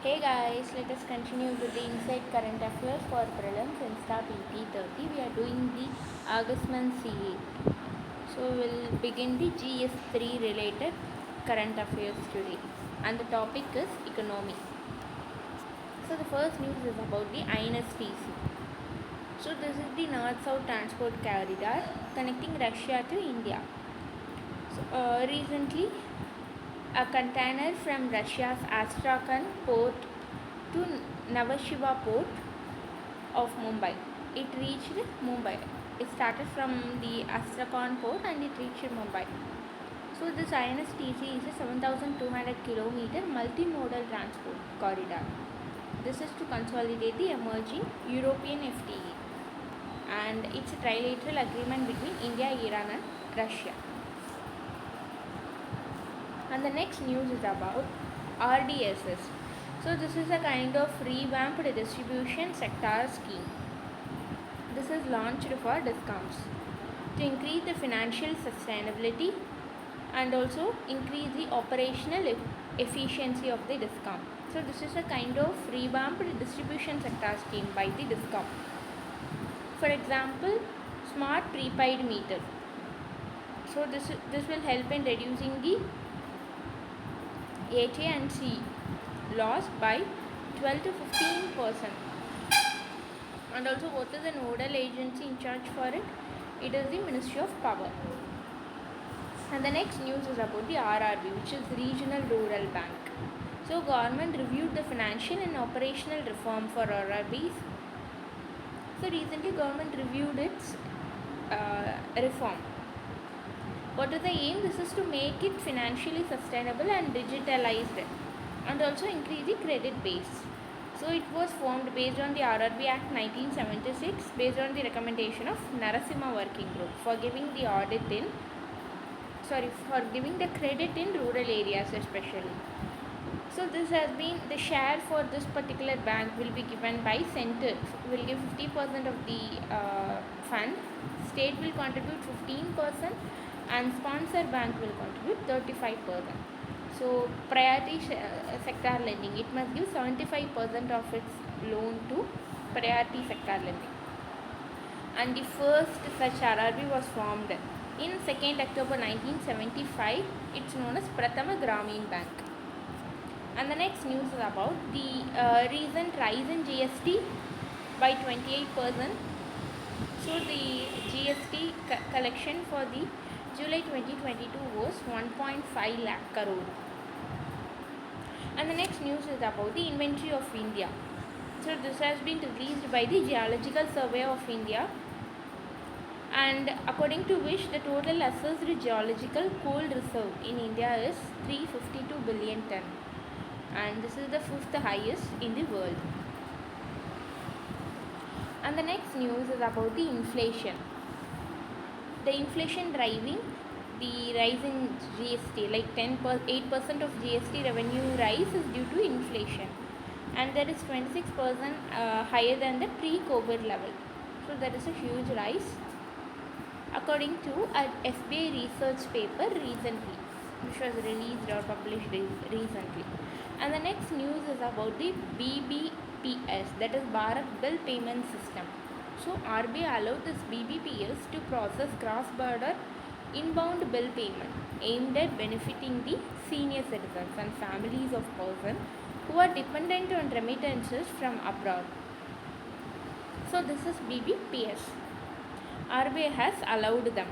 Hey guys, let us continue with the Inside Current Affairs for Prelims Insta PT30. We are doing the August month CA. So we'll begin the GS3 related current affairs today. And the topic is economy. So the first news is about the INSTC. So this is the North-South Transport Corridor connecting Russia to India. So recently, a container from Russia's Astrakhan port to Navashiva port of Mumbai. It reached Mumbai. It started from the Astrakhan port and it reached Mumbai. So this INSTC is a 7,200 kilometer multimodal transport corridor. This is to consolidate the emerging European FTA and it's a trilateral agreement between India, Iran and Russia. And the next news is about RDSS. So this is a kind of revamped distribution sector scheme. This is launched for discounts to increase the financial sustainability and also increase the operational efficiency of the discount. So this is a kind of revamped distribution sector scheme by the discount. For example, smart prepaid meter. So this will help in reducing the AT&C loss by 12 to 15%. And also, what is the nodal agency in charge for it? It is the Ministry of Power. And the next news is about the RRB, which is Regional Rural Bank. So government reviewed the financial and operational reform for RRBs. So recently government reviewed its reform. What is the aim? This is to make it financially sustainable and digitalized and also increase the credit base. So it was formed based on the RRB Act 1976 based on the recommendation of Narasimha Working Group for giving the credit in rural areas especially. So this has been the share for this particular bank will be given by center will give 50% of the fund, state will contribute 15% and sponsor bank will contribute 35%. So priority sector lending, it must give 75% of its loan to priority sector lending. And the first such RRB was formed in 2nd October 1975. It's known as Prathama Gramin Bank. And the next news is about the recent rise in GST by 28%. So the GST collection for the July 2022 was 1.5 lakh crore. And the next news is about the inventory of India. So this has been released by the Geological Survey of India, and according to which the total assessed geological coal reserve in India is 352 billion ton, and this is the fifth highest in the world. And the next news is about the inflation. The inflation driving the rise in GST, like 8% of GST revenue rise is due to inflation, and that is 26% higher than the pre-COVID level. So there is a huge rise according to an SBI research paper recently, which was released or published recently. And the next news is about the BBPS, that is Bharat Bill Payment System. So RBI allowed this BBPS to process cross-border inbound bill payment aimed at benefiting the senior citizens and families of persons who are dependent on remittances from abroad. So this is BBPS. RBI has allowed them.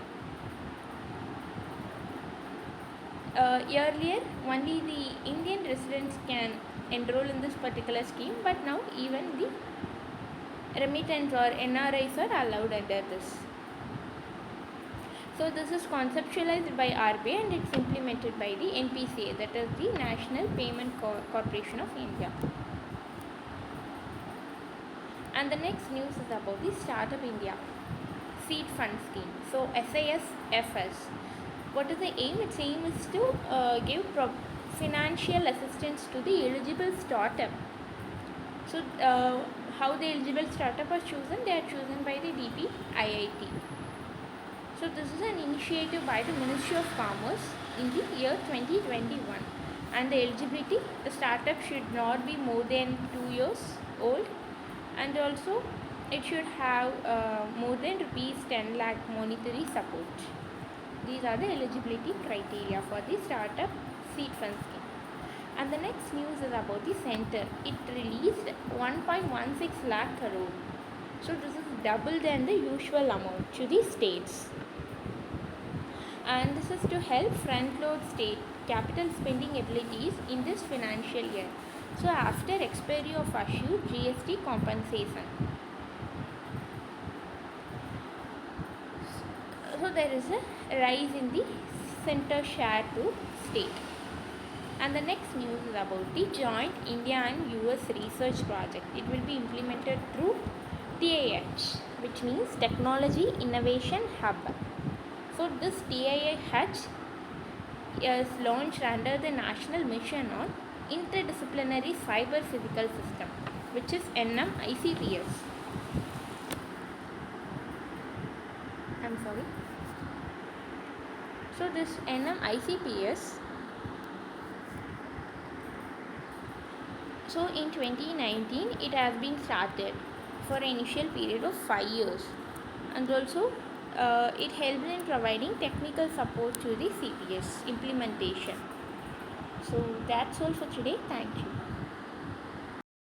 Earlier, only the Indian residents can enroll in this particular scheme, but now even the remittance or NRIs are allowed under this. So this is conceptualized by RBI and it's implemented by the NPCA, that is the National Payment Corporation of India. And the next news is about the Startup India Seed Fund Scheme. So SISFS. What is the aim? Its aim is to give financial assistance to the eligible startup. So how the eligible startup are chosen? They are chosen by the DPIIT. So this is an initiative by the Ministry of Commerce in the year 2021, And the eligibility, the startup should not be more than 2 years old, and also it should have more than rupees 10 lakh monetary support. These are the eligibility criteria for the startup seed fund scheme. And the next news is about the center. It released 1.16 lakh crore. So this is double than the usual amount to the states. And this is to help front load state capital spending abilities in this financial year. So after expiry of issue GST compensation. So there is a rise in the center share to state. And the next news is about the joint India and US research project. It will be implemented through TIH, which means Technology Innovation Hub. So this TIH is launched under the National Mission on Interdisciplinary Cyber Physical System, which is NMICPS. I'm sorry. So this NMICPS, so in 2019 it has been started for an initial period of 5 years, and also it helps in providing technical support to the CPS implementation. So that's all for today. Thank you.